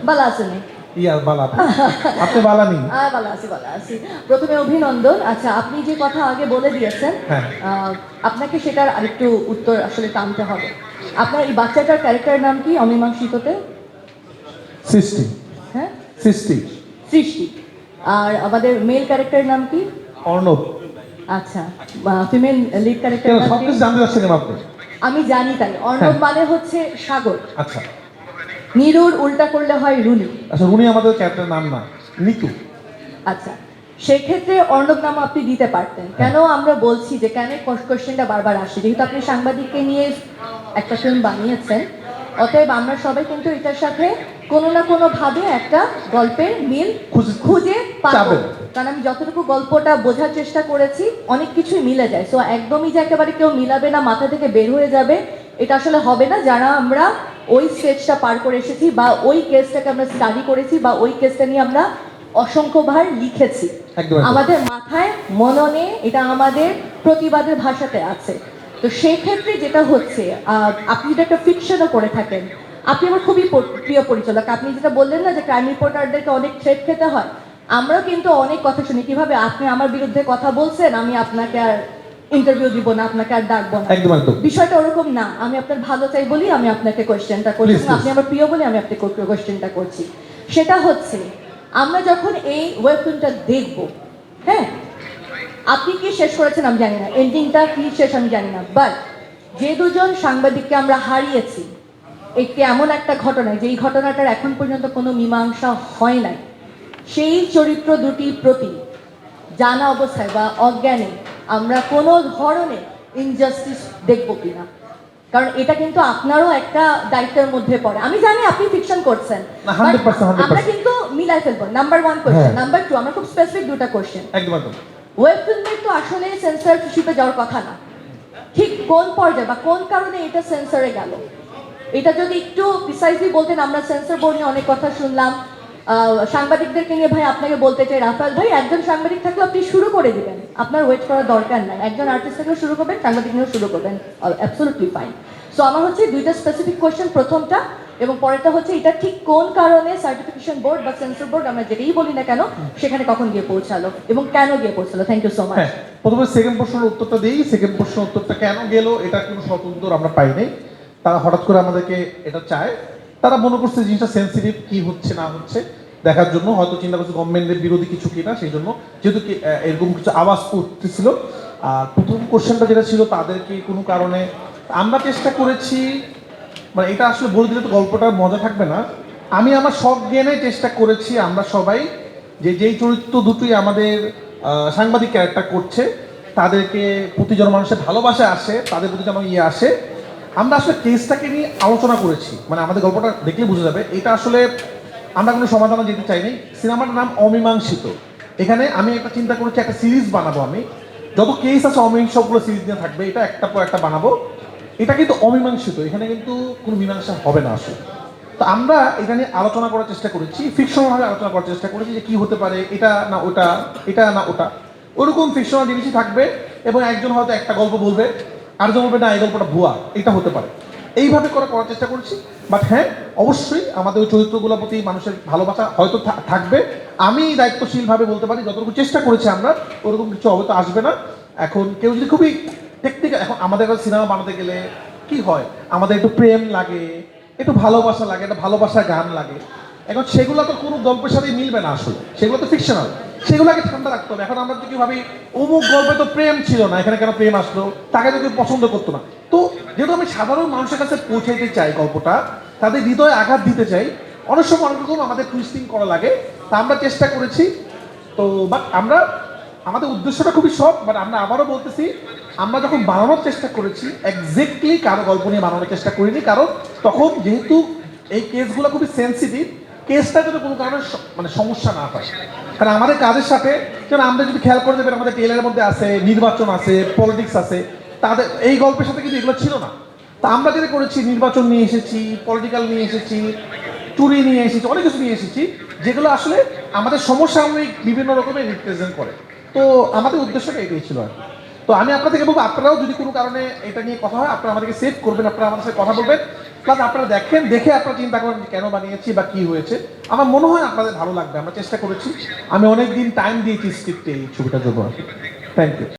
বালা আছেন? বালা আপনি বালা নেই? বালা আছি। প্রথমে অভিনন্দন। আচ্ছা, আপনি যে কথা আগে বলে দিয়েছেন, হ্যাঁ। আপনাকে সেটার আরেকটু উত্তর আসলে টানতে হবে। আপনার এই বাচ্চাটার ক্যারেক্টার নাম কি অমীমাংসিততে? সৃষ্টি। হ্যাঁ, সৃষ্টি। সৃষ্টি। আর আমাদের মেল ক্যারেক্টার নাম কি? অর্ণব। আচ্ছা, ফিমেল লিড ক্যারেক্টার নাম সব কি? কিছু জানতে চাচ্ছেন আপনি? আমি জানি তাই। অর্ণব মানে হচ্ছে সাগর। আচ্ছা নিরুর উল্টা করলে হয় রুনি। আচ্ছা, রুনি আমাদের ক্যারেক্টার নাম না, নিতু। আচ্ছা, সেক্ষেত্রে অর্ণব নাম আপনি দিতে পারতেন। কেন আমরা বলছি যে কেন কোশ্চেনটা বারবার আসে, যেহেতু আপনি সাংবাদিককে নিয়ে একটা ফিল্ম বানিয়েছেন, অতএব আমরা সবাই কিন্তু এটার সাথে কোনো না কোনো ভাবে একটা গল্পের মিল খুঁজে পাবো। কারণ আমি যতটুকু গল্পটা বোঝার চেষ্টা করেছি অনেক কিছুই মিলে যায়। সো একদমই যে একেবারে কেউ মিলাবে না, মাথা থেকে বের হয়ে যাবে, এটা আসলে হবে না। যারা আমরা ওই স্টেজটা পার করে এসেছি বা ওই কেসটাকে আমরা স্টাডি করেছি বা ওই কেসটা নিয়ে আমরা অসংখ্যবার লিখেছি, আমাদের মাথায় মননে এটা আমাদের প্রতিবাদের ভাষাতে আছে। তো সেক্ষেত্রে যেটা হচ্ছে, আপনি যদি একটা ফিকশনও করে থাকেন, আপনি আমার খুবই প্রিয় পরিচালক। আপনি যেটা বললেন না যে ক্রাইম রিপোর্টারদেরকে অনেক থ্রেট খেতে হয়, আমরাও কিন্তু অনেক কথা শুনি কিভাবে আপনি আমার বিরুদ্ধে কথা বলছেন, আমি আপনাকে আর ইন্টারভিউ দিব না, আপনাকে আর ডাকবো না। বিষয়টা ওরকম না। আমি আপনার ভালো চাই বলি আমি আপনাকে কোয়েশ্চেনটা করছি, আপনি আমার প্রিয় বলে আমি আপনাকে কোয়েশ্চেনটা করছি। সেটা হচ্ছে, আমরা যখন এই ওয়েব ফিল্মটা দেখবো, হ্যাঁ, আপনি কি শেষ করেছেন আমি জানি না, এন্ডিংটা কি শেষ আমি জানি না, বাট যে দুজন সাংবাদিককে আমরা হারিয়েছি একটি এমন একটা ঘটনায়, যেই ঘটনাটার এখন পর্যন্ত কোনো মীমাংসা হয় নাই, সেই চরিত্র দুটির প্রতি জানা অবস্থায় বা অজ্ঞানে আমরা কোনো ধরনের ইনজাস্টিস দেখবো কিনা। কারণ এটা কিন্তু আপনারও একটা দায়িত্বের মধ্যে পড়ে। আমি জানি আপনি ফিকশন করছেন, আমরা কিন্তু মিলাই ফেলবো। Number 1 question. নাম্বার 2, আমরা খুব স্পেসিফিক দুটো কোশ্চেন। ওয়েব ফিল্মের তো আসলে সেন্সরশিপে যাওয়ার কথা না, ঠিক কোন পর্যায়ে বা কোন কারণে এটা সেন্সরে গেল, এটা যদি একটু প্রিসাইজলি বলতেন। আমরা সেন্সর বোর্ড নিয়ে অনেক কথা শুনলাম, সাংবাদিকদেরকে নিয়ে ভাই আপনাকে বলতে চাই, রাফাল ভাই একজন সাংবাদিক থাকলে আপনি শুরু করে দিবেন, আপনার ওয়েট করার দরকার নাই। একজন আর্টিস্ট থাকলে শুরু করবেন, সাংবাদিক নিয়েও শুরু করবেন, অ্যাবসলিউটলি ফাইন। সো আমার হচ্ছে দুইটা স্পেসিফিক কোয়েশ্চেন, প্রথমটা এবং পরেরটা হচ্ছে এটা ঠিক কোন কারণে সার্টিফিকেশন বোর্ড বা সেন্সর বোর্ড, আমরা যেটাই বলি না কেন, সেখানে কখন গিয়ে পৌঁছালো এবং কেন গিয়ে পৌঁছালো। Thank you so much. প্রথমে সেকেন্ড প্রশ্নের উত্তরটা দিই। সেকেন্ড প্রশ্নের উত্তরটা কেন গেল, এটা কোনো স্বতন্ত্র আমরা পাই নাই। তারা হঠাৎ করে আমাদেরকে এটা চায়, তারা মনে করছে জিনিসটা সেন্সিটিভ কি হচ্ছে না হচ্ছে দেখার জন্য, হয়তো চিন্তা করছে গভর্নমেন্টের বিরোধী কিছু কিনা, সেই জন্য যেহেতু এরকম কিছু আওয়াজ করতেছিল। আর প্রথম কোশ্চেনটা যেটা ছিল তাদেরকে কোনো কারণে, আমরা চেষ্টা করেছি, মানে এটা আসলে বলে দিলে তো গল্পটার মজা থাকবে না। আমি আমার সব জ্ঞানে চেষ্টা করেছি আমরা সবাই যে যেই চরিত্র দুটোই আমাদের সাংবাদিক ক্যারেক্টার করছে, তাদেরকে প্রতি জন মানুষের ভালোবাসা আসে, তাদের প্রতি যেন ইয়ে আসে। আমরা আসলে কেসটাকে নিয়ে আলোচনা করেছি, মানে আমাদের গল্পটা দেখলে বোঝা যাবে এটা আসলে আমরা কোনো সমাধানে যেতে চাইনি। সিনেমাটার নাম অমীমাংসিত। এখানে আমি একটা চিন্তা করেছি, একটা সিরিজ বানাবো। আমি যত কেস আছে অমীমাংসিত সবগুলো সিরিজ নিয়ে থাকবে, এটা একটা পর একটা বানাবো। এটা কিন্তু অমীমাংসিত, এখানে কিন্তু কোনো মীমাংসা হবে না আসলে। তো আমরা এটা নিয়ে আলোচনা করার চেষ্টা করেছি, ফিকশনালভাবে আলোচনা করার চেষ্টা করেছি যে কী হতে পারে, এটা না ওটা, এটা না ওটা, ওরকম ফিকশনাল জিনিসই থাকবে। এবং একজন হয়তো একটা গল্প বলবে, আরেকজন বলবে না এই গল্পটা ভুয়া, এটা হতে পারে। এইভাবে করার চেষ্টা করেছি। বাট হ্যাঁ, অবশ্যই আমাদের ওই চরিত্রগুলোর প্রতি মানুষের ভালোবাসা হয়তো থাকবে। আমি দায়িত্বশীলভাবে বলতে পারি যতটুকু চেষ্টা করেছি আমরা, ওরকম কিছু হয়তো আসবে না। এখন কেউ যদি খুবই টেকনিক্যাল, এখন আমাদের একটা সিনেমা বানাতে গেলে কি হয়, আমাদের একটু প্রেম লাগে, একটু ভালোবাসা লাগে, একটা ভালোবাসা গান লাগে। এখন সেগুলো তো কোনো গল্পের সাথে মিলবে না আসলে, সেগুলো তো ফিকশনাল, সেগুলোকে ঠান্ডা রাখতে হবে। এখন আমরা যদি ভাবি অমুক গল্পে তো প্রেম ছিল না, এখানে কেন প্রেম আসলো, তাকে তো কেউ পছন্দ করতো না। তো যেহেতু আমি সাধারণ মানুষের কাছে পৌঁছাইতে চাই গল্পটা, তাদের হৃদয়ে আঘাত দিতে চাই, অনেক সময় অনেক রকম আমাদের টুইস্টিং করা লাগে, তা আমরা চেষ্টা করেছি। তো বাট আমরা, আমাদের উদ্দেশ্যটা খুবই সৎ, বাট আমরা আবারও বলতেছি, আমরা যখন বানানোর চেষ্টা করেছি এক্স্যাক্টলি কারো গল্প নিয়ে বানানোর চেষ্টা করিনি। কারণ তখন যেহেতু এই কেসগুলো খুবই সেন্সিটিভ, কেসটা যদি কোনো কারণে মানে সমস্যা না হয়। কারণ আমাদের কাজের সাথে, যেন আমরা যদি খেয়াল করে দেবেন, আমাদের টেলারের মধ্যে আছে নির্বাচন আছে, পলিটিক্স আছে, তাদের এই গল্পের সাথে কিন্তু এগুলো ছিল না। তা আমরা যেটা করেছি, নির্বাচন নিয়ে এসেছি, পলিটিক্যাল নিয়ে এসেছি, চুরি নিয়ে এসেছি, অনেক কিছু নিয়ে এসেছি, যেগুলো আসলে আমাদের সমসাময়িক বিভিন্ন রকমের রিপ্রেজেন্ট করে। তো আমাদের উদ্দেশ্যটা এটাই ছিল আর কি। তো আমি আপনাদেরকে বলবো, আপনারাও যদি কোনো কারণে এটা নিয়ে কথা হয়, আপনারা আমাদেরকে সেভ করবেন, আপনারা আমাদের সাথে কথা বলবেন। প্লাস আপনারা দেখেন, দেখে আপনারা চিন্তা করেন যে কেন বানিয়েছি বা কি হয়েছে। আমার মনে হয় আপনাদের ভালো লাগবে। আমরা চেষ্টা করেছি, আমি অনেক দিন টাইম দিয়েছি স্ক্রিপ্টে এই ছবিটার জন্য। Thank you.